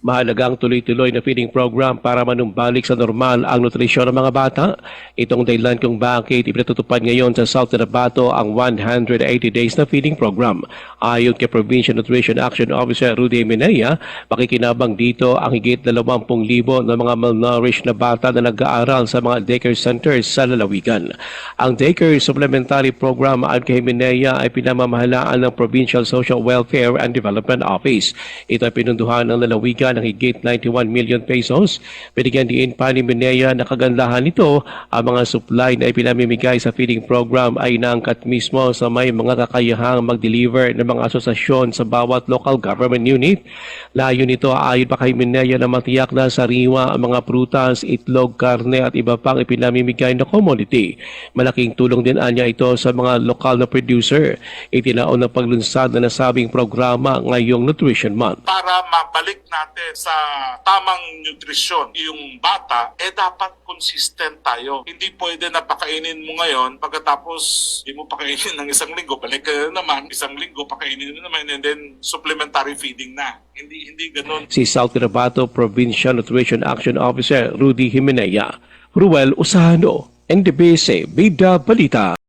Mahalagang tuloy-tuloy na feeding program para manumbalik sa normal ang nutrisyon ng mga bata. Itong dahilan kung bakit ipinatutupad ngayon sa South Cotabato ang 180 days na feeding program. Ayon kay Provincial Nutrition Action Officer Rudy Minaya, makikinabang dito ang higit 20,000 na mga malnourished na bata na nag-aaral sa mga daycare centers sa lalawigan. Ang daycare supplementary program ayon kay Minaya ay pinamamahalaan ng Provincial Social Welfare and Development Office. Ito ay pinunduhan ng lalawigan ng higit 91 million pesos. Binigyan din pa ni Minea na kagandahan nito ang mga supply na ipinamimigay sa feeding program ay naangkat mismo sa may mga kakayahang mag-deliver ng mga asosasyon sa bawat local government unit. Layo nito ayon pa kay Minea na matiyak na sariwa ang mga prutas, itlog, karne at iba pang ipinamimigay na commodity. Malaking tulong din anya ito sa mga lokal na producer. Itinaon ng paglunsad na nasabing programa ngayong Nutrition Month. Para mabalik natin sa tamang nutrisyon yung bata, dapat consistent tayo. Hindi pwede na pakainin mo ngayon, pagkatapos hindi mo pakainin ng isang linggo, balik ka na naman, isang linggo pakainin na naman, and then supplementary feeding na. Hindi ganun. Si South Cotabato Provincial Nutrition Action Officer Rudy Jimenea, Ruel Usano, NDBC, Bida Balita.